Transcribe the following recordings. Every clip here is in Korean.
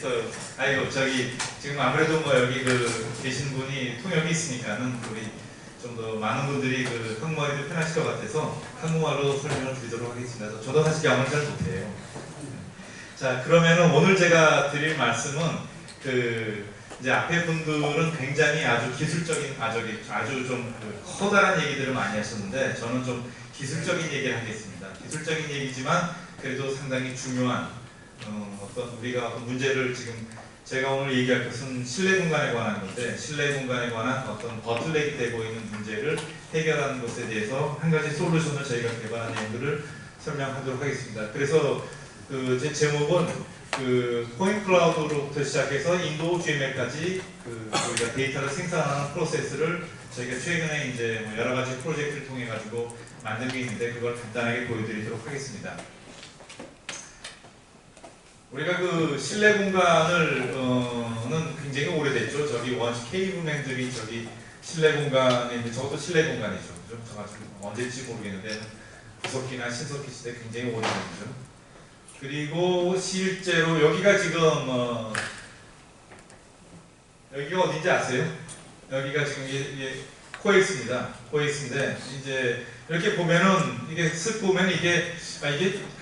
그래서 아이고 저기 지금 아무래도 뭐 여기 계신 분이 통역이 있으니까는 우리 좀 더 많은 분들이 한국말이 편하실 것 같아서 한국말로 설명을 드리도록 하겠습니다. 저도 사실 영어를 잘 못해요. 자, 그러면은 오늘 제가 드릴 말씀은 이제 앞에 분들은 굉장히 아주 기술적인 아주 좀 커다란 얘기들을 많이 하셨는데 저는 좀 기술적인 얘기를 하겠습니다. 기술적인 얘기지만 그래도 상당히 중요한 어떤 우리가 어떤 문제를 지금 제가 오늘 얘기할 것은 실내 공간에 관한 건데 실내 공간에 관한 어떤 버틀넥이 되고 있는 문제를 해결하는 것에 대해서 한 가지 솔루션을 저희가 개발한 내용들을 설명하도록 하겠습니다. 그래서 제 제목은 포인트 클라우드로부터 시작해서 인도 GML까지 우리가 데이터를 생산하는 프로세스를 저희가 최근에 이제 여러 가지 프로젝트를 통해 가지고 만든 게 있는데 그걸 간단하게 보여드리도록 하겠습니다. 우리가 실내 공간을 굉장히 오래됐죠. 저기 원시 케이브맨들이 저기 실내 공간에 있는 저것도 실내 공간이죠. 좀 언제인지 모르겠는데 구석기나 신석기 시대 굉장히 오래됐죠. 그리고 실제로 여기가 지금 여기가 어딘지 아세요? 여기가 지금 코엑스입니다. 코엑스인데 이제 이렇게 보면은 이게 쓱 보면 이게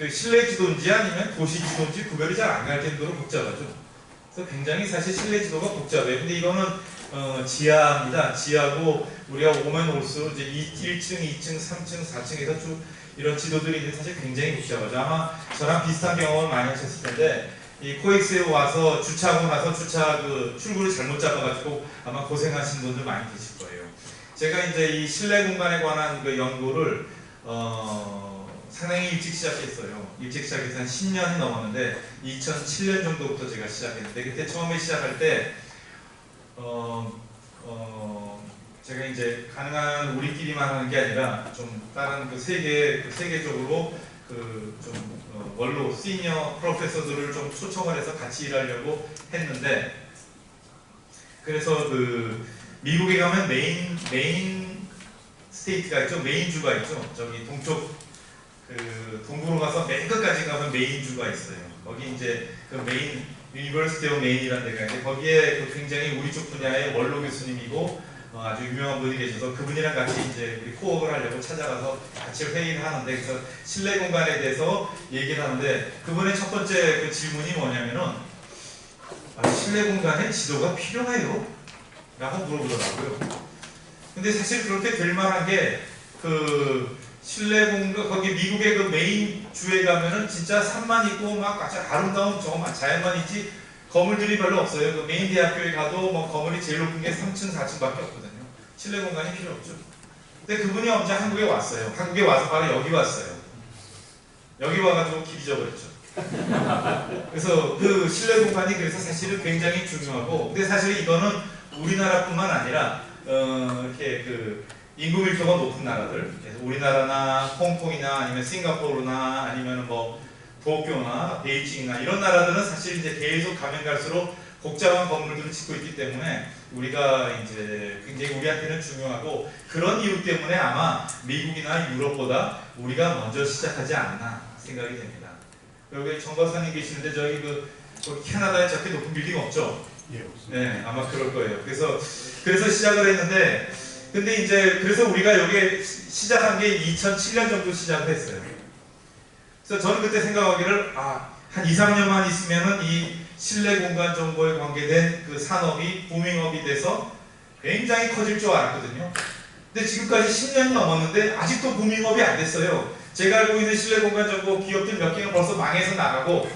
실내 지도인지 아니면 도시 지도인지 구별이 잘 안 갈 정도로 복잡하죠. 그래서 굉장히 사실 실내 지도가 복잡해요. 근데 이거는 지하입니다. 지하고 우리가 오면 올수록 이제 1층, 2층, 3층, 4층에서 쭉 이런 지도들이 이제 사실 굉장히 복잡하죠. 아마 저랑 비슷한 경험을 많이 하셨을 텐데 이 코엑스에 와서 주차하고 나서 주차 출구를 잘못 잡아가지고 아마 고생하신 분들 많이 계실 거예요. 제가 이제 이 실내 공간에 관한 연구를 상당히 일찍 시작했어요. 일찍 시작해서 한 10년이 넘었는데 2007년 정도부터 제가 시작했는데 그때 처음에 시작할 때 제가 이제 가능한 우리끼리만 하는 게 아니라 좀 다른 세계적으로 원로 시니어 프로페서들을 좀 초청을 해서 같이 일하려고 했는데 그래서 미국에 가면 메인 스테이트가 있죠. 메인 주가 있죠. 저기 동쪽 동부로 가서 맨 끝까지 가면 메인 주가 있어요. 거기 이제 메인 유니버시티 오브 메인이라는 데가 있는데 거기에 굉장히 우리 쪽 분야의 원로 교수님이고 아주 유명한 분이 계셔서 그분이랑 같이 이제 우리 코업을 하려고 찾아가서 같이 회의를 하는데 그래서 실내 공간에 대해서 얘기를 하는데 그분의 첫 번째 질문이 뭐냐면은 실내 공간에 지도가 필요해요? 라고 물어보더라고요. 근데 사실 그렇게 될 만한 게 실내 공간 거기 미국의 메인 주에 가면은 진짜 산만 있고 막 아주 아름다운 자연만 있지 건물들이 별로 없어요. 메인 대학교에 가도 건물이 제일 높은 게 3층, 4층밖에 없거든요. 실내 공간이 필요 없죠. 근데 그분이 언제 한국에 왔어요. 한국에 와서 바로 여기 왔어요. 여기 와가지고 길 잊어버렸죠. 그래서 실내 공간이 그래서 사실은 굉장히 중요하고 근데 사실 이거는 우리나라뿐만 아니라 이렇게 인구 밀도가 높은 나라들 그래서 우리나라나 홍콩이나 아니면 싱가포르나 아니면 도쿄나 베이징이나 이런 나라들은 사실 이제 계속 가면 갈수록 복잡한 건물들을 짓고 있기 때문에 우리가 이제 굉장히 우리한테는 중요하고 그런 이유 때문에 아마 미국이나 유럽보다 우리가 먼저 시작하지 않나 생각이 됩니다. 여기 정 박사님 계시는데 저희 캐나다에 저렇게 높은 빌딩 없죠? 예, 없습니다. 네, 아마 그럴 거예요. 그래서 시작을 했는데 근데 이제 그래서 우리가 여기에 시작한 게 2007년 정도 시작을 했어요. 그래서 저는 그때 생각하기를 한 2, 3년만 있으면은 이 실내 공간 정보에 관계된 산업이 부밍업이 돼서 굉장히 커질 줄 알았거든요. 근데 지금까지 10년이 넘었는데 아직도 부밍업이 안 됐어요. 제가 알고 있는 실내 공간 정보 기업들 몇 개가 벌써 망해서 나가고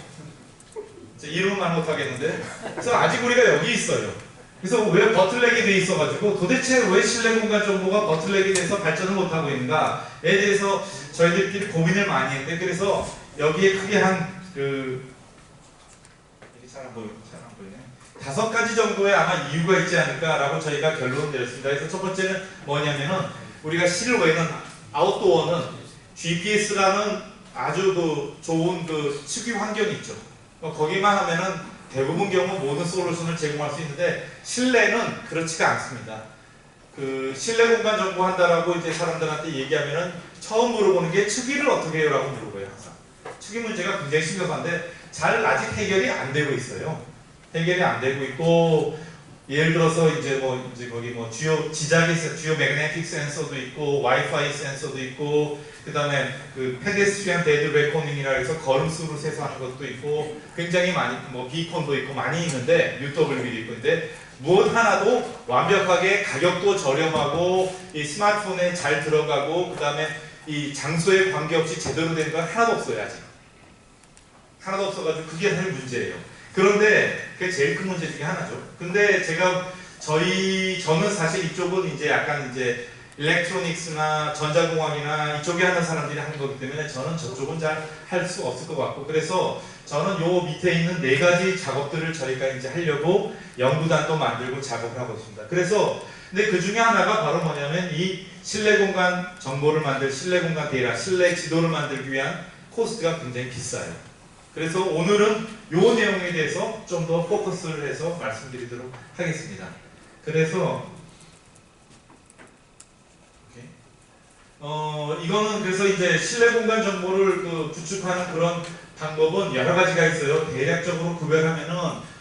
이름은 말 못하겠는데 그래서 아직 우리가 여기 있어요. 그래서 왜 버틀넥이 돼 있어가지고 도대체 왜 실내 공간 정보가 버틀넥이 돼서 발전을 못하고 있는가에 대해서 저희들끼리 고민을 많이 했는데 그래서 여기에 크게 잘 안 보이네. 5가지 정도의 아마 이유가 있지 않을까라고 저희가 결론을 내렸습니다. 그래서 첫 번째는 뭐냐면은 우리가 실외는 아웃도어는 GPS라는 아주 좋은 측위 환경이 있죠. 거기만 하면은 대부분 경우 모든 솔루션을 제공할 수 있는데 실내는 그렇지가 않습니다. 실내 공간 정보 한다라고 이제 사람들한테 얘기하면은 처음 물어보는 게 측위를 어떻게 해요? 라고 물어봐요. 항상. 측위 문제가 굉장히 심각한데 잘 아직 해결이 안 되고 있어요. 해결이 안 되고 있고, 예를 들어서 이제 거기 주요 지자계 주요 매그네틱 센서도 있고 와이파이 센서도 있고, 그다음에 그 페데스트리안 데드 레코닝이라 해서 걸음수를 세서하는 것도 있고, 굉장히 많이 비콘도 있고 많이 있는데, UW도 있고, 근데 무엇 하나도 완벽하게 가격도 저렴하고 이 스마트폰에 잘 들어가고, 그다음에 이 장소에 관계없이 제대로 된 건 하나도 없어요. 아직 하나도 없어가지고 그게 사실 문제예요. 그런데 그게 제일 큰 문제 중에 하나죠. 근데 저는 사실 이쪽은 이제 약간 이제 일렉트로닉스나 전자공학이나 이쪽에 하는 사람들이 하는 거기 때문에 저는 저쪽은 잘 할 수 없을 것 같고, 그래서 저는 요 밑에 있는 4가지 작업들을 저희가 이제 하려고 연구단도 만들고 작업을 하고 있습니다. 그래서 근데 그 중에 하나가 바로 뭐냐면 이 실내 공간 정보를 실내 공간 데이터, 실내 지도를 만들기 위한 코스트가 굉장히 비싸요. 그래서 오늘은 요 내용에 대해서 좀 더 포커스를 해서 말씀드리도록 하겠습니다. 그래서 이거는 그래서 이제 실내 공간 정보를 구축하는 그런 방법은 여러 가지가 있어요. 대략적으로 구별하면은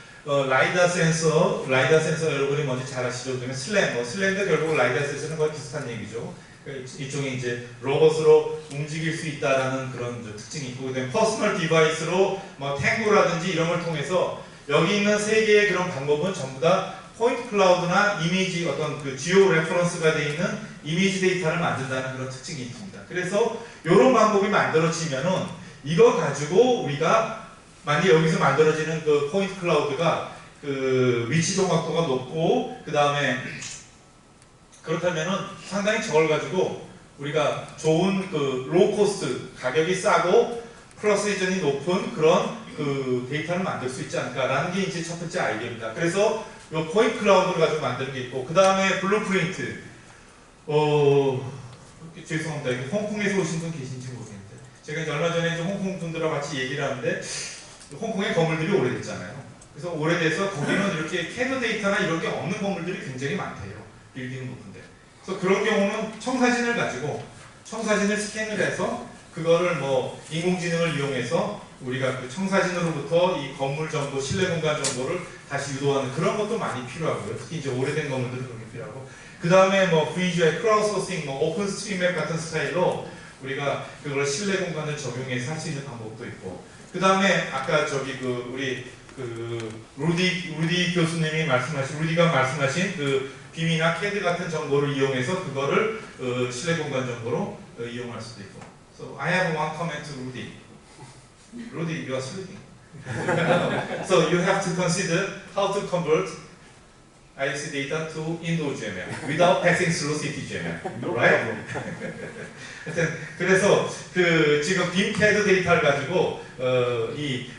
라이다 센서 여러분이 뭔지 잘 아시죠? 그러면 슬램도 결국 라이다 센서는 거의 비슷한 얘기죠. 이쪽에 이제 로봇으로 움직일 수 있다라는 그런 특징이 있고, 그다음에 퍼스널 디바이스로 탱고라든지 이런 걸 통해서 여기 있는 3개의 그런 방법은 전부 다 포인트 클라우드나 이미지 어떤 그 지오 레퍼런스가 되어 있는 이미지 데이터를 만든다는 그런 특징이 있습니다. 그래서 이런 방법이 만들어지면은 이거 가지고 우리가 만약 여기서 만들어지는 그 포인트 클라우드가 그 위치 정확도가 높고, 그 다음에 그렇다면은 상당히 저걸 가지고 우리가 좋은 그 로우 코스트, 가격이 싸고 프로시전이 높은 그런 그 데이터를 만들 수 있지 않을까라는 게 이제 첫 번째 아이디어입니다. 그래서 요 포인트 클라우드를 가지고 만드는 게 있고, 그 다음에 블루프린트. 죄송합니다. 홍콩에서 오신 분 계신지 모르겠는데, 제가 이제 얼마 전에 이제 홍콩 분들하고 같이 얘기를 하는데, 홍콩의 건물들이 오래됐잖아요. 그래서 오래돼서 거기는 이렇게 캐드 데이터나 이런 게 없는 건물들이 굉장히 많대요. 빌딩은 높은데. 그래서 그런 경우는 청사진을 가지고 청사진을 스캔을 해서 그거를 인공지능을 이용해서 우리가 그 청사진으로부터 이 건물 정보, 실내 공간 정보를 다시 유도하는 그런 것도 많이 필요하고요. 특히 이제 오래된 건물들은 그런 게 필요하고, 그 다음에 VGI, 크라우드소싱, 오픈스트리맵 같은 스타일로 우리가 그걸 실내 공간을 적용해서 할 수 있는 방법도 있고, 그 다음에 아까 우리 루디 교수님이 루디가 말씀하신 그 빔이나 캐드 같은 정보를 이용해서 그거를 실내 공간 정보로 이용할 수도 있고. So I have one comment to Rudy. Rudy, you are sleeping. So you have to consider how to convert IoC data to indoor GML without passing through city GML, right? 그래서 지금 빔 캐드 데이터를 가지고 이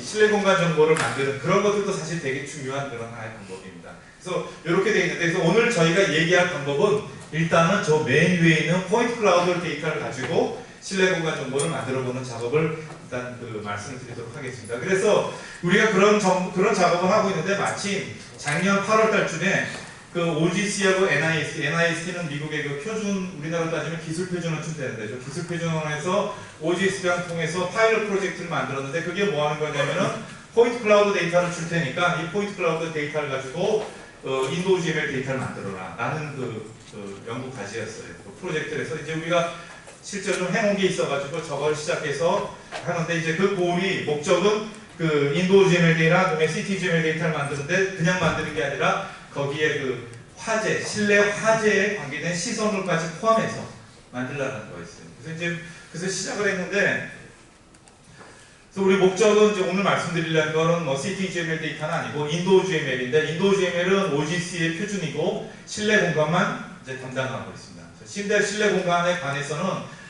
실내 공간 정보를 만드는 그런 것들도 사실 되게 중요한 그런 하나의 방법입니다. 그래서 이렇게 되어 있는데, 그래서 오늘 저희가 얘기할 방법은 일단은 저 맨 위에 있는 포인트 클라우드 데이터를 가지고 실내 공간 정보를 만들어 보는 작업을 일단 말씀을 드리도록 하겠습니다. 그래서 우리가 그런 작업을 하고 있는데, 마침 작년 8월 달쯤에 OGC하고 NIST는 미국의 표준, 우리나라로 따지면 기술 표준원쯤 되는데, 기술 표준원에서 OGC랑 통해서 파일럿 프로젝트를 만들었는데, 그게 뭐 하는 거냐면은 포인트 클라우드 데이터를 줄 테니까 이 포인트 클라우드 데이터를 가지고 인도우 GML 데이터를 만들어라 라는 연구 과제였어요. 프로젝트에서 이제 우리가 실제로 좀 해놓은 게 있어가지고 저걸 시작해서 하는데, 이제 그 고울이 목적은 인도우 GML 데이터나 그다음에 CT GML 데이터를 만드는데, 그냥 만드는 게 아니라 거기에 화재, 실내 화재에 관계된 시선을까지 포함해서 만들라는 거였어요. 그래서 시작을 했는데, 그래서 우리 목적은 이제 오늘 말씀드리려는 거는 CT GML 데이터는 아니고 인도우 GML인데, 인도우 GML은 OGC의 표준이고 실내 공간만 이제 담당하고 있습니다. 실내 공간에 관해서는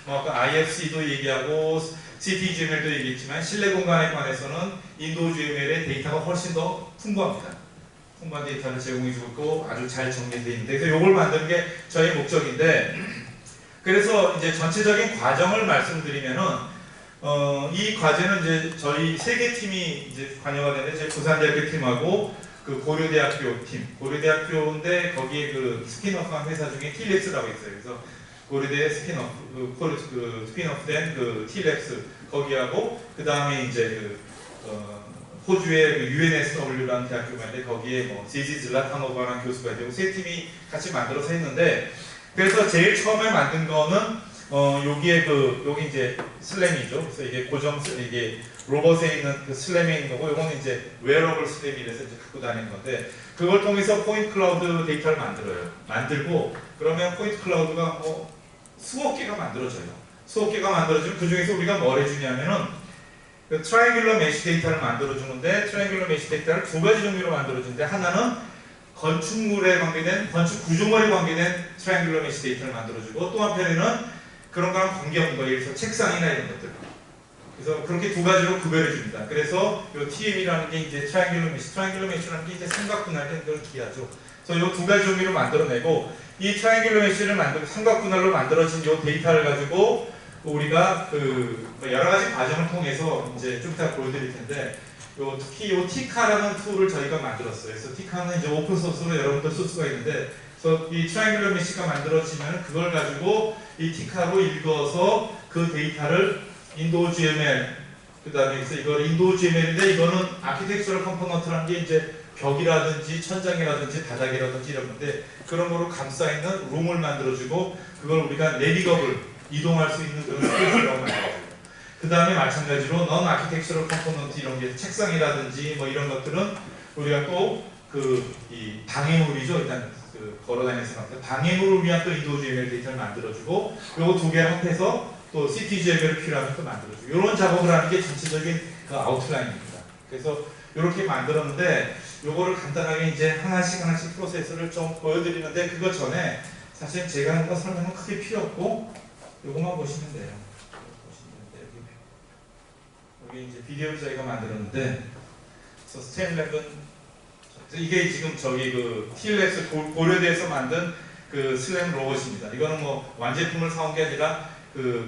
아까 IFC도 얘기하고 CT GML도 얘기했지만, 실내 공간에 관해서는 인도우 GML의 데이터가 훨씬 더 풍부합니다. 풍부한 데이터를 제공해주고 있고 아주 잘 정리되어 있는데, 그래서 이걸 만드는 게 저희 목적인데, 그래서 이제 전체적인 과정을 말씀드리면은 이 과제는 이제 저희 3개 팀이 이제 관여가 되는데, 제 부산대학교 팀하고 고려대학교 팀, 고려대학교인데 거기에 스피너프한 회사 중에 T랩스라고 있어요. 그래서 고려대 스피너프된 T랩스 거기하고, 그 다음에 이제 호주의 그 UNSW라는 대학교가 있는데 거기에 뭐 지지 질라타노바라는 교수가 있고 세 팀이 같이 만들어서 했는데 그래서 제일 처음에 만든 거는 여기에 여기 이제 슬램이죠. 그래서 이게 이게 로봇에 있는 그 슬램에 있는 거고, 이거는 이제 웨어러블 슬램이라서 이제 갖고 다니는 건데, 그걸 통해서 포인트 클라우드 데이터를 만들고, 그러면 포인트 클라우드가 뭐 수억 개가 만들어져요. 수억 개가 만들어지면 그 중에서 우리가 뭘 해주냐면은 그 트라이앵귤러 메쉬 데이터를 만들어주는데, 트라이앵귤러 메쉬 데이터를 두 가지 종류로 만들어주는데, 하나는 건축물에 관계된, 건축 구조물에 관계된 트라이앵귤러 메쉬 데이터를 만들어주고, 또 한편에는 그런 거랑 관계없는 거, 예를 들어서 책상이나 이런 것들. 그래서 그렇게 두 가지로 구별해 줍니다. 그래서 이 TM이라는 게 이제 트라이앵귤러 메쉬라는 게 이제 삼각분할된 그런 기하죠. 그래서 이 두 가지 종류로 만들어내고, 이 트라이앵귤러 메쉬를 삼각분할로 만들어진 이 데이터를 가지고 우리가 여러 가지 과정을 통해서 이제 좀 이따 보여드릴 텐데, 특히 이 티카라는 툴을 저희가 만들었어요. 그래서 티카는 이제 오픈 소스로 여러분들 쓸 수가 있는데, 그래서 이 트라이앵귤러 메쉬가 만들어지면 그걸 가지고 이 티카로 읽어서 그 데이터를 인도우 GML, 그 다음에 이거 인도우 GML인데, 이거는 아키텍처럴 컴포넌트라는 게 이제 벽이라든지 천장이라든지 바닥이라든지 이런 건데, 그런 거로 감싸있는 룸을 만들어주고, 그걸 우리가 내비거블, 이동할 수 있는 그런 스페이스라고 만들어줘요. 그 다음에 마찬가지로 넌 아키텍처럴 컴포넌트 이런 게 책상이라든지 뭐 이런 것들은 우리가 또 이 방해물이죠. 일단 걸어다니면서 방해물을 위한 또 인도우 GML 데이터를 만들어주고, 요거 두 개를 합해서 또 CTGML을 필요하면 또 만들어주고, 이런 작업을 하는 게 전체적인 그 아웃라인입니다. 그래서 이렇게 만들었는데, 요거를 간단하게 이제 하나씩 프로세스를 좀 보여드리는데, 그거 전에 사실 제가 하는 거 설명은 크게 필요 없고, 요것만 보시면 돼요. 여기 이제 비디오를 저희가 만들었는데, 그래서 스탠랩은 이게 지금 저기 TLS 고려대에서 만든 그 슬램 로봇입니다. 이거는 뭐 완제품을 사온 게 아니라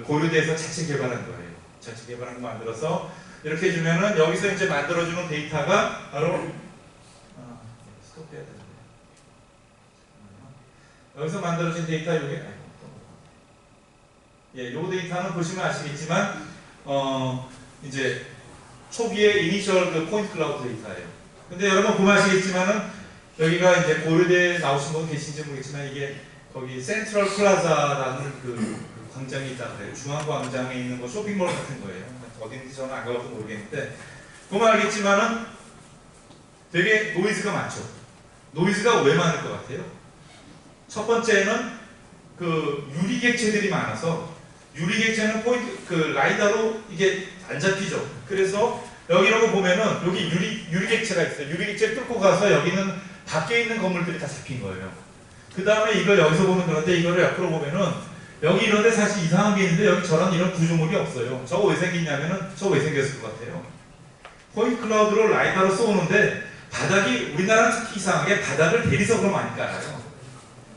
고려대에서 자체 개발한 거예요. 자체 개발한 거 만들어서 이렇게 해주면은 여기서 이제 만들어주는 데이터가 바로 스톱해야 되는데, 여기서 만들어진 데이터 요게 요 데이터는 보시면 아시겠지만 이제 초기에 이니셜 포인트 클라우드 데이터예요. 근데 여러분 보면 아시겠지만은 여기가 이제 고려대에 나오신 분 계신지 모르겠지만, 이게 거기 센트럴 플라자라는 그 광장이 있다고 해요. 중앙광장에 있는 거 쇼핑몰 같은 거예요. 어딘지 저는 안 가봐서 모르겠는데, 보면 알겠지만은 되게 노이즈가 많죠. 노이즈가 왜 많을 것 같아요? 첫 번째는 유리객체들이 많아서, 유리객체는 라이다로 이게 안 잡히죠. 그래서 여기라고 보면은 여기 유리객체가 있어요. 유리객체를 뚫고 가서 여기는 밖에 있는 건물들이 다 잡힌 거예요. 그 다음에 이걸 여기서 보면 그런데, 이거를 옆으로 보면은 여기 이런데 사실 이상한 게 있는데, 여기 저런 이런 구조물이 없어요. 저거 왜 생겼냐면은, 저거 왜 생겼을 것 같아요? 포인트 클라우드로 라이다로 쏘는데, 바닥이, 우리나라는 특히 이상하게 바닥을 대리석으로 많이 깔아요.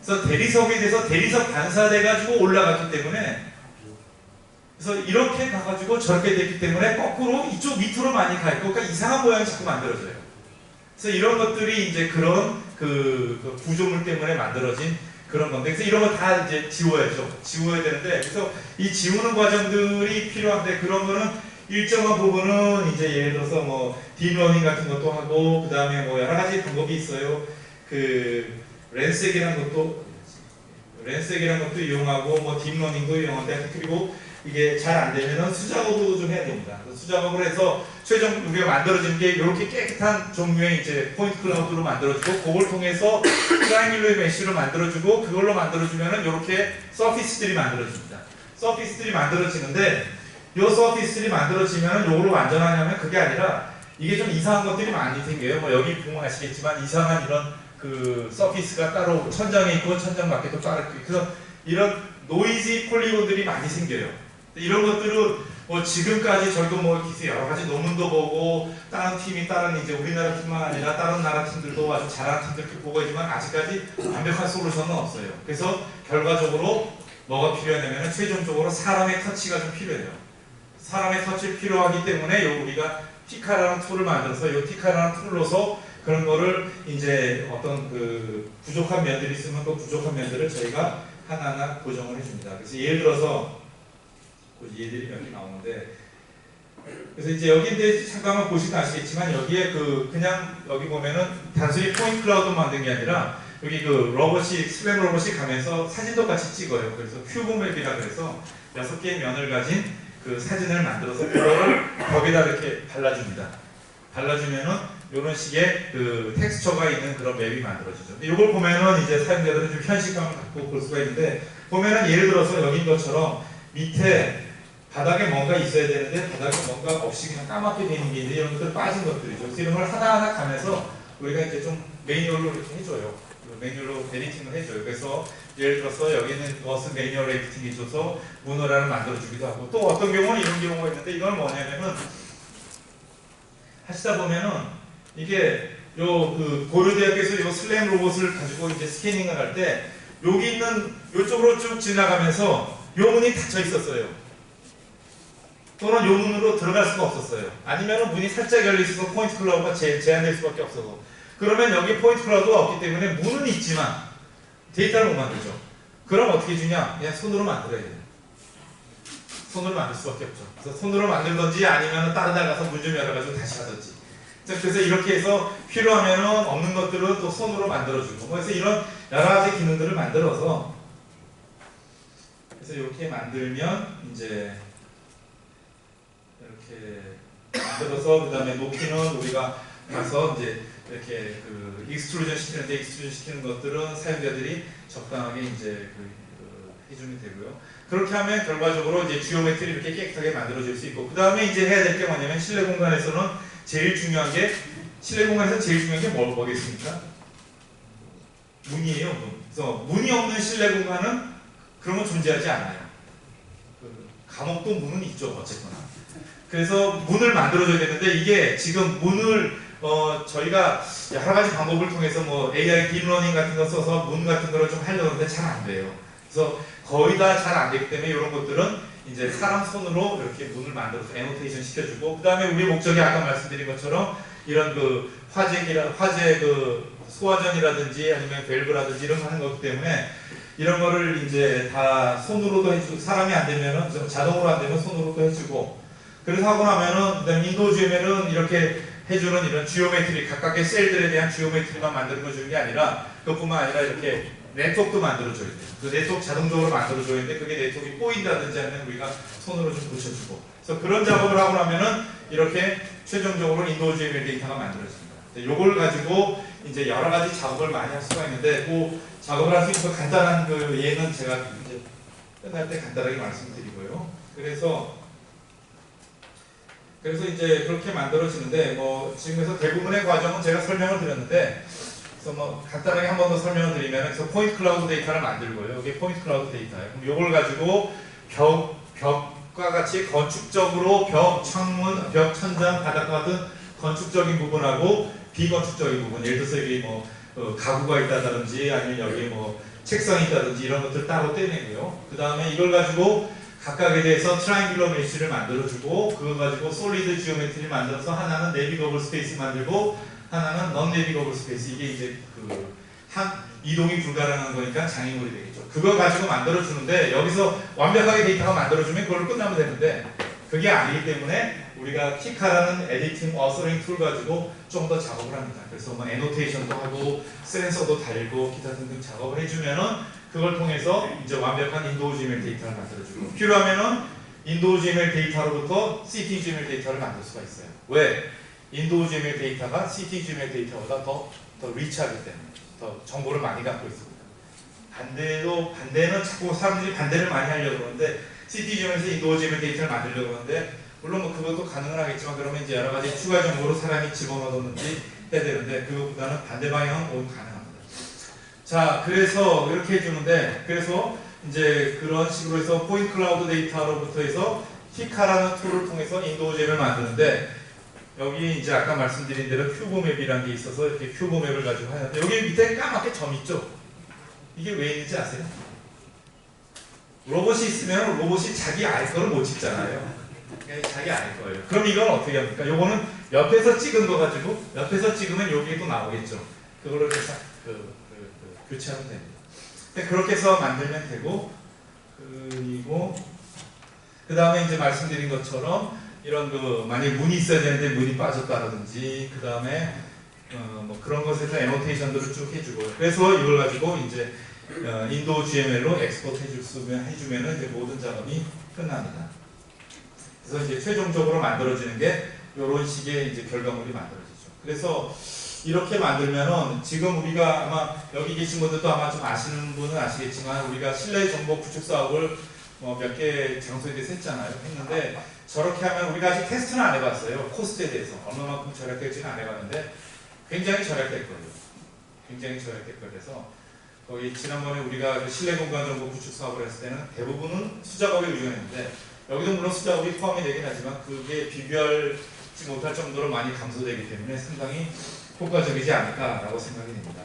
그래서 대리석에 대해서 대리석 반사돼가지고 올라갔기 때문에, 그래서 이렇게 가가지고 저렇게 됐기 때문에 거꾸로 이쪽 밑으로 많이 가 있고, 그러니까 이상한 모양이 자꾸 만들어져요. 그래서 이런 것들이 이제 그런 그 구조물 때문에 만들어진 그런 건데, 그래서 이런 거 다 이제 지워야죠. 지워야 되는데, 그래서 이 지우는 과정들이 필요한데, 그런 거는 일정한 부분은 이제 예를 들어서 뭐 딥러닝 같은 것도 하고, 그 다음에 뭐 여러 가지 방법이 있어요. 랜색이라는 것도 이용하고, 뭐 딥러닝도 이용하는데, 그리고 이게 잘 안 되면은 수작업도 좀 해야 됩니다. 수작업을 해서 최종 우리가 만들어지는 게 이렇게 깨끗한 종류의 이제 포인트 클라우드로 만들어주고, 그걸 통해서 트라이앵귤러 메쉬로 만들어주고, 그걸로 만들어주면은 이렇게 서피스들이 만들어집니다. 서피스들이 만들어지는데, 이 서피스들이 만들어지면은 이걸로 완전하냐면 그게 아니라, 이게 좀 이상한 것들이 많이 생겨요. 뭐 여기 보면 아시겠지만 이상한 이런 서피스가 따로 천장에 있고, 천장 밖에도 따로 있고, 그래서 이런 노이즈 폴리곤들이 많이 생겨요. 이런 것들은 뭐 지금까지 저희도 뭐 여러 가지 논문도 보고, 다른 이제 우리나라 팀만 아니라 다른 나라 팀들도 아주 잘하는 팀들 보고 있지만, 아직까지 완벽한 솔루션은 없어요. 그래서 결과적으로 뭐가 필요하냐면, 최종적으로 사람의 터치가 좀 필요해요. 사람의 터치 필요하기 때문에 우리가 티카라는 툴을 만들어서, 이 티카라는 툴로서 그런 거를 이제 어떤 부족한 면들이 있으면 그 부족한 면들을 저희가 하나하나 고정을 해줍니다. 그래서 예를 들어서 얘들이 몇 개 나오는데, 그래서 이제 여기인데 잠깐만 보시면 아시겠지만 여기에 그냥 여기 보면은 단순히 포인트 클라우드 만든 게 아니라 여기 로봇이 슬램 로봇이 가면서 사진도 같이 찍어요. 그래서 큐브 맵이라 그래서 6개의 면을 가진 그 사진을 만들어서 그거를 벽에다 이렇게 발라줍니다. 발라주면은 이런 식의 그 텍스처가 있는 그런 맵이 만들어지죠. 근데 이걸 보면은 이제 사용자들은 좀 현실감을 갖고 볼 수가 있는데 보면은 예를 들어서 여기인 것처럼 밑에 바닥에 뭔가 있어야 되는데 바닥에 뭔가 없이 그냥 까맣게 되는 게 있는데 이런 것들 빠진 것들이죠. 그래서 이런 걸 하나하나 가면서 우리가 이제 좀 매뉴얼로 이렇게 해줘요. 매뉴얼로 에디팅을 해줘요. 그래서 예를 들어서 여기는 무엇은 매뉴얼 에디팅이 있어서 문어라를 만들어주기도 하고 또 어떤 경우는 이런 경우가 있는데 이건 뭐냐면은 하시다 보면은 이게 고려대학에서 요 슬램 로봇을 가지고 이제 스캐닝을 할 때 여기 있는 요쪽으로 쭉 지나가면서 요 문이 닫혀 있었어요. 또는 요 문으로 들어갈 수가 없었어요. 아니면 문이 살짝 열려 있어서 포인트 클라우드가 제한될 수밖에 없어서. 그러면 여기 포인트 클라우드가 없기 때문에 문은 있지만 데이터를 못 만들죠. 그럼 어떻게 주냐? 그냥 손으로 만들어야 돼요. 손으로 만들 수밖에 없죠. 그래서 손으로 만들던지 아니면 다른 데 가서 문 좀 열어가지고 다시 하든지. 그래서 이렇게 해서 필요하면은 없는 것들은 또 손으로 만들어주고. 그래서 이런 여러 가지 기능들을 만들어서 그래서 이렇게 만들면 이제 이렇게 만들어서 그 다음에 높이는 우리가 가서 이제 이렇게 익스트루전 시키는데 익스트루전 시키는 것들은 사용자들이 적당하게 이제 해주면 되고요. 그렇게 하면 결과적으로 이제 지오메트리 이렇게 깨끗하게 만들어질 수 있고 그 다음에 이제 해야 될 게 뭐냐면 실내 공간에서는 제일 중요한 게 실내 공간에서 제일 중요한 게 뭐겠습니까? 문이에요. 문. 그래서 문이 없는 실내 공간은 그런 건 존재하지 않아요. 감옥도 문은 있죠 어쨌거나. 그래서 문을 만들어줘야 되는데 이게 지금 문을 저희가 여러 가지 방법을 통해서 뭐 AI 딥러닝 같은 거 써서 문 같은 거를 좀 하려고 하는데 잘 안 돼요. 그래서 거의 다 잘 안 되기 때문에 이런 것들은 이제 사람 손으로 이렇게 문을 만들어서 애노테이션 시켜주고 그 다음에 우리 목적이 아까 말씀드린 것처럼 이런 화재 소화전이라든지 아니면 밸브라든지 이런 거 하는 거기 때문에 이런 거를 이제 다 손으로도 해주고 사람이 안 되면은 자동으로 안 되면 손으로도 해주고 그래서 하고 나면은 그다음에 인도우 GML은 이렇게 해주는 이런 지오메트리 각각의 셀들에 대한 지오메트리만 만들어 주는 게 아니라 그것뿐만 아니라 이렇게 네트워크도 만들어줘야 돼요. 그 네트워크 자동적으로 만들어줘야 되는데 그게 네트워크가 꼬인다든지 하면 우리가 손으로 좀 붙여주고 그래서 그런 작업을 하고 나면은 이렇게 최종적으로 인도우 GML 데이터가 만들어집니다. 요걸 가지고 이제 여러 가지 작업을 많이 할 수가 있는데 그 작업을 할 수 있어서 간단한 예는 제가 이제 끝날 때 간단하게 말씀드리고요. 그래서 이제 그렇게 만들어지는데 뭐 지금에서 대부분의 과정은 제가 설명을 드렸는데 그래서 뭐 간단하게 한 번 더 설명을 드리면 그래서 포인트 클라우드 데이터를 만들고요. 이게 포인트 클라우드 데이터예요. 그럼 이걸 가지고 벽과 같이 건축적으로 벽, 창문, 벽, 천장, 바닥과 같은 건축적인 부분하고 비건축적인 부분 예를 들어서 여기 뭐 가구가 있다든지 아니면 여기 뭐 책상이 있다든지 이런 것들 따로 떼내고요. 그 다음에 이걸 가지고 각각에 대해서 트라이앵귤러 메쉬를 만들어주고 그거 가지고 솔리드 지오메트리 만들어서 하나는 내비거블 스페이스 만들고 하나는 넌 내비거블 스페이스 이게 이제 이동이 불가능한 거니까 장애물이 되겠죠. 그거 가지고 만들어주는데 여기서 완벽하게 데이터가 만들어주면 그걸로 끝나면 되는데 그게 아니기 때문에 우리가 키카라는 에디팅 어서링 툴 가지고 좀 더 작업을 합니다. 그래서 뭐 애노테이션도 하고 센서도 달고 기타 등등 작업을 해주면은 그걸 통해서 이제 완벽한 인도우 GML 데이터를 만들어주고 필요하면은 인도우 GML 데이터로부터 CT GML 데이터를 만들 수가 있어요. 왜? 인도우 GML 데이터가 CT GML 데이터보다 더 리치하기 때문에 더 정보를 많이 갖고 있습니다. 반대는 자꾸 사람들이 반대를 많이 하려고 그러는데 CT GML에서 인도우 GML 데이터를 만들려고 하는데 물론 뭐 그것도 가능은 하겠지만 그러면 이제 여러 가지 추가 정보로 사람이 집어넣었는지 해야 되는데 그것보다는 반대 방향은 오히려 가능합니다. 자, 그래서 이렇게 해주는데 그래서 이제 그런 식으로 해서 포인트 클라우드 데이터로부터 해서 키카라는 툴을 통해서 인도우 GML을 만드는데 여기 이제 아까 말씀드린 대로 큐브맵이라는 게 있어서 이렇게 큐브맵을 가지고 하는데 여기 밑에 까맣게 점 있죠? 이게 왜 있는지 아세요? 로봇이 있으면 로봇이 자기 알 거를 못 찍잖아요. 자기 알 거예요. 그럼 이건 어떻게 합니까? 요거는 옆에서 찍은 거 가지고 옆에서 찍으면 여기에 또 나오겠죠. 그걸로 이렇게 교체하면 됩니다. 근데 그렇게 해서 만들면 되고 그리고 그 다음에 이제 말씀드린 것처럼 이런 그 만약 문이 있어야 되는데 문이 빠졌다라든지 그 다음에 뭐 그런 것에서 애노테이션들을 쭉 해주고 그래서 이걸 가지고 이제 인도 GML로 엑스포트 해주면은 이제 모든 작업이 끝납니다. 그래서 이제 최종적으로 만들어지는 게 이런 식의 이제 결과물이 만들어지죠. 그래서 이렇게 만들면은 지금 우리가 아마 여기 계신 분들도 아마 좀 아시는 분은 아시겠지만 우리가 실내 정보 구축 사업을 몇 개 장소에 대해서 했는데 저렇게 하면 우리가 아직 테스트는 안 해봤어요. 코스트에 대해서 얼마만큼 절약될지는 안 해봤는데 굉장히 절약될 거예요. 굉장히 절약될 거예요. 그래서 거기 지난번에 우리가 실내 공간 정보 구축 사업을 했을 때는 대부분은 수작업에 의존했는데 여기도 물론 수작업이 포함이 되긴 하지만 그게 비교하지 못할 정도로 많이 감소되기 때문에 상당히 효과적이지 않을까라고 생각이 됩니다.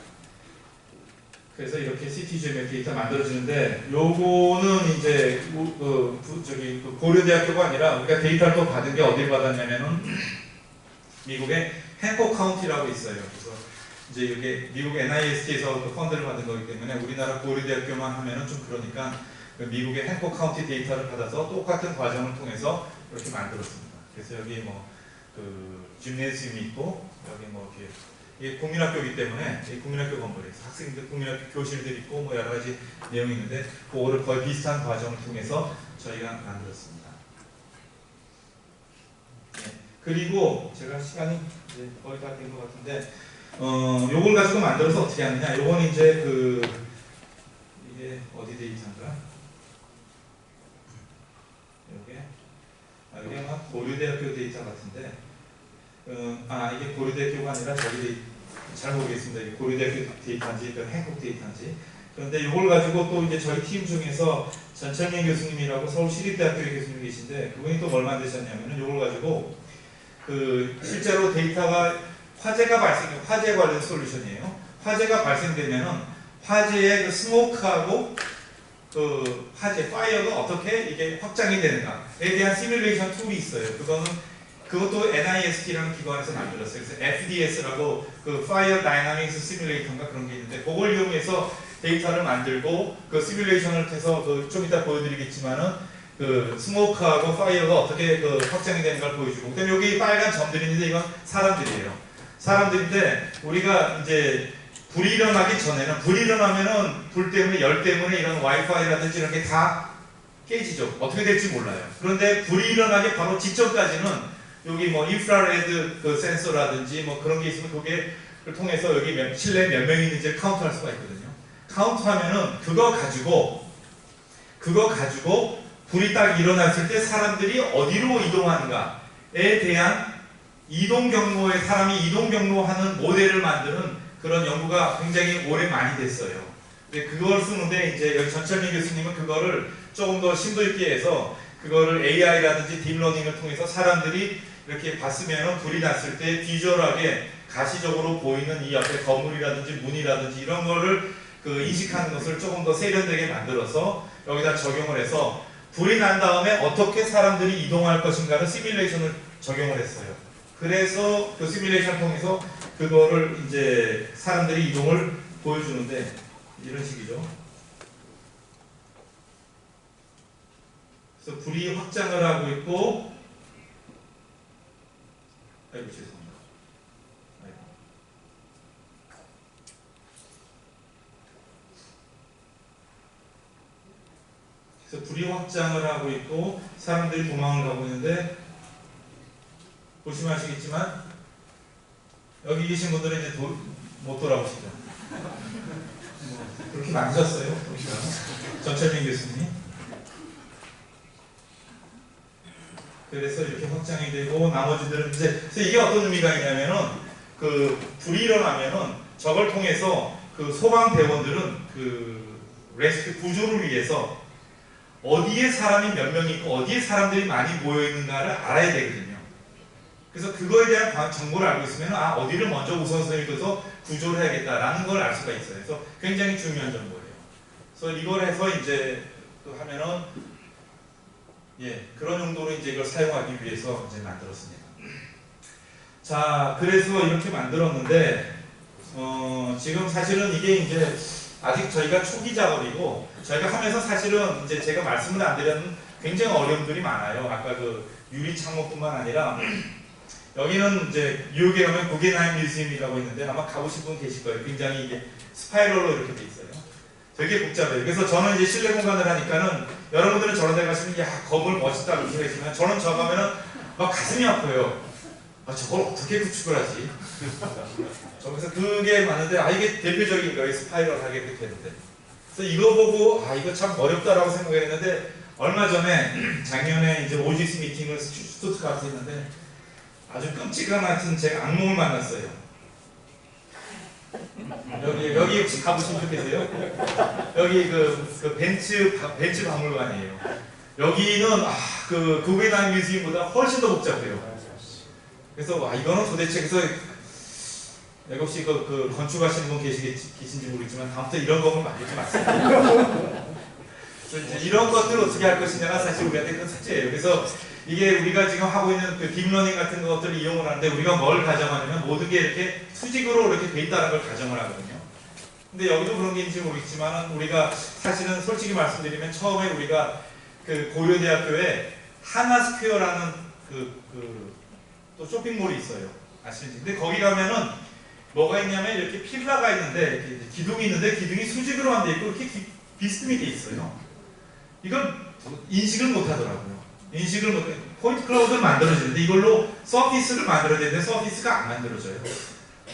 그래서 이렇게 CTGML 데이터 만들어지는데 요거는 이제 고려대학교가 아니라 우리가 데이터를 또 받은 게 어딜 받았냐면은 미국의 행콕 카운티라고 있어요. 그래서 이제 이게 미국 NIST에서 그 펀드를 받은 거기 때문에 우리나라 고려대학교만 하면은 좀 그러니까 그 미국의 행콕 카운티 데이터를 받아서 똑같은 과정을 통해서 이렇게 만들었습니다. 그래서 여기 뭐 그 짐네지움이 있고 여기 뭐 이렇게 이게 국민학교이기 때문에 이 국민학교 건물에서 학생들 국민학교 교실들 있고 뭐 여러 가지 내용이 있는데 그거를 거의 비슷한 과정을 통해서 저희가 만들었습니다. 네. 그리고 제가 시간이 이제 거의 다 된 것 같은데 요걸 가지고 만들어서 어떻게 하느냐? 요건 이제 그 이게 어디 데이터인가? 이게 아마 고려대학교 데이터 같은데 이게 고려대학교가 아니라 저기 잘 모르겠습니다. 이게 고려대학교 데이터인지 행콕 데이터인지. 그런데 이걸 가지고 또 이제 저희 팀 중에서 전철민 교수님이라고 서울시립대학교의 교수님 계신데 그분이 또 뭘 만드셨냐면은 이걸 가지고 그 실제로 데이터가 화재 관련 솔루션이에요. 화재가 발생되면은 화재의 그 스모크하고 그 화재, 파이어가 어떻게 이게 확장이 되는가에 대한 시뮬레이션 툴이 있어요. 그것도 NIST라는 기관에서 만들었어요. 그래서 FDS라고 그 Fire Dynamics Simulator인가 그런 게 있는데 그걸 이용해서 데이터를 만들고 그 시뮬레이션을 해서 좀 이따 보여드리겠지만은 그 스모크하고 파이어가 어떻게 그 확장이 되는 걸 보여주고 그다음에 여기 빨간 점들이 있는데 이건 사람들이에요. 사람들인데 우리가 이제 불이 일어나기 전에는 불이 일어나면은 불 때문에 열 때문에 이런 와이파이라든지 이런 게 다 깨지죠. 어떻게 될지 몰라요. 그런데 불이 일어나기 바로 직전까지는 여기 뭐 인프라레드 그 센서라든지 뭐 그런 게 있으면 그게 통해서 여기 실내 몇 명이 있는지 카운트할 수가 있거든요. 카운트하면은 그거 가지고 불이 딱 일어났을 때 사람들이 어디로 이동하는가에 대한 이동 경로에 사람이 이동 경로하는 모델을 만드는 그런 연구가 굉장히 오래 많이 됐어요. 근데 그걸 쓰는데 이제 여기 전철민 교수님은 그거를 조금 더 심도 있게 해서 그거를 AI라든지 딥러닝을 통해서 사람들이 이렇게 봤으면 불이 났을 때 비주얼하게 가시적으로 보이는 이 옆에 건물이라든지 문이라든지 이런 거를 그 인식하는 것을 조금 더 세련되게 만들어서 여기다 적용을 해서 불이 난 다음에 어떻게 사람들이 이동할 것인가를 시뮬레이션을 적용을 했어요. 그래서 그 시뮬레이션을 통해서 그거를 이제 사람들이 이동을 보여주는데 이런 식이죠. 그래서 불이 확장을 하고 있고 아이고 죄송합니다. 그래서 불이 확장을 하고 있고 사람들이 도망을 가고 있는데 보시면 아시겠지만 여기 계신 분들은 이제 못 돌아오시죠. 그렇게 많으셨어요. 전철민 교수님. 그래서 이렇게 확장이 되고 나머지들은 이제 그래서 이게 어떤 의미가 있냐면은 그 불이 일어나면은 저걸 통해서 그 소방대원들은 그 레스큐 구조를 위해서 어디에 사람이 몇 명 있고 어디에 사람들이 많이 모여 있는가를 알아야 되거든요. 그래서 그거에 대한 정보를 알고 있으면 어디를 먼저 우선순위를 둬서 구조를 해야겠다라는 걸 알 수가 있어요. 그래서 굉장히 중요한 정보예요. 그래서 이걸 해서 이제 또 하면은 그런 용도로 이제 이걸 사용하기 위해서 이제 만들었습니다. 자, 그래서 이렇게 만들었는데 지금 사실은 이게 이제 아직 저희가 초기 작업이고 저희가 하면서 사실은 이제 제가 말씀을 안 드렸는 굉장히 어려움들이 많아요. 아까 그 유리 창문뿐만 아니라 여기는 이제 뉴욕에 가면 구겐하임 뮤지엄이라고 있는데 아마 가보신 분 계실 거예요. 굉장히 이게 스파이럴로 이렇게 돼 있어요. 되게 복잡해요. 그래서 저는 이제 실내 공간을 하니까는 여러분들은 저런 데 가시면 야 건물 멋있다 이렇게 생각하시면 저는 저 가면은 막 가슴이 아파요. 아 저걸 어떻게 구축을 하지? 그래서 그게 많은데 아 이게 대표적인 거예요. 스파이럴하게 이렇게 되는데. 그래서 이거 보고 아 이거 참 어렵다라고 생각했는데 얼마 전에 작년에 이제 오지스 미팅을 스투트가트에서 했는데 아주 끔찍한 하여튼 제가 악몽을 만났어요. 여기 혹시 가보신 분 계세요? 여기 그 벤츠 박물관이에요. 여기는 그 구겐하임 뮤지엄보다 훨씬 더 복잡해요. 그래서 이거는 도대체 그래서 여기 혹시 그 건축하시는 분 계신지 모르겠지만 다음부터 이런 거는 만들지 마세요. 그래서 이제 이런 것들을 어떻게 할 것이냐가 사실 우리한테 큰 숙제예요. 그래서 이게 우리가 지금 하고 있는 그 딥러닝 같은 것들을 이용을 하는데 우리가 뭘 가정하냐면 모든 게 이렇게 수직으로 이렇게 돼 있다는 걸 가정을 하거든요. 근데 여기도 그런 게 있는지 모르겠지만 우리가 사실은 솔직히 말씀드리면 처음에 우리가 그 고려대학교에 하나스퀘어라는 또 쇼핑몰이 있어요. 아시는지. 근데 거기 가면은 뭐가 있냐면 이렇게 필라가 있는데 이렇게 기둥이 있는데 기둥이 수직으로 안 돼 있고 이렇게 비스듬히 돼 있어요. 이건 인식을 못 하더라고요. 인식을 못 해. 포인트 클라우드를 만들어지는데 이걸로 서피스를 만들어야 되는데 서피스가 안 만들어져요.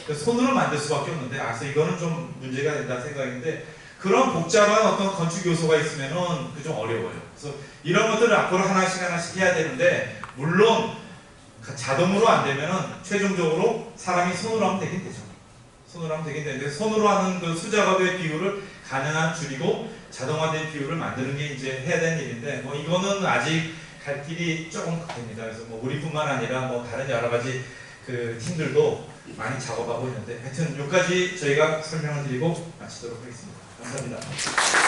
그래서 손으로 만들 수밖에 없는데 그래서 이거는 좀 문제가 된다 생각인데 그런 복잡한 어떤 건축 요소가 있으면은 그 좀 어려워요. 그래서 이런 것들을 앞으로 하나씩 해야 되는데 물론 자동으로 안 되면은 최종적으로 사람이 손으로 하면 되긴 되죠. 손으로 하면 되긴 되는데 손으로 하는 그 수작업의 비율을 가능한 줄이고 자동화된 비율을 만드는 게 이제 해야 되는 일인데 뭐 이거는 아직 갈 길이 조금 됩니다. 그래서 뭐 우리뿐만 아니라 뭐 다른 여러 가지 그 팀들도 많이 작업하고 있는데 하여튼 여기까지 저희가 설명을 드리고 마치도록 하겠습니다. 감사합니다.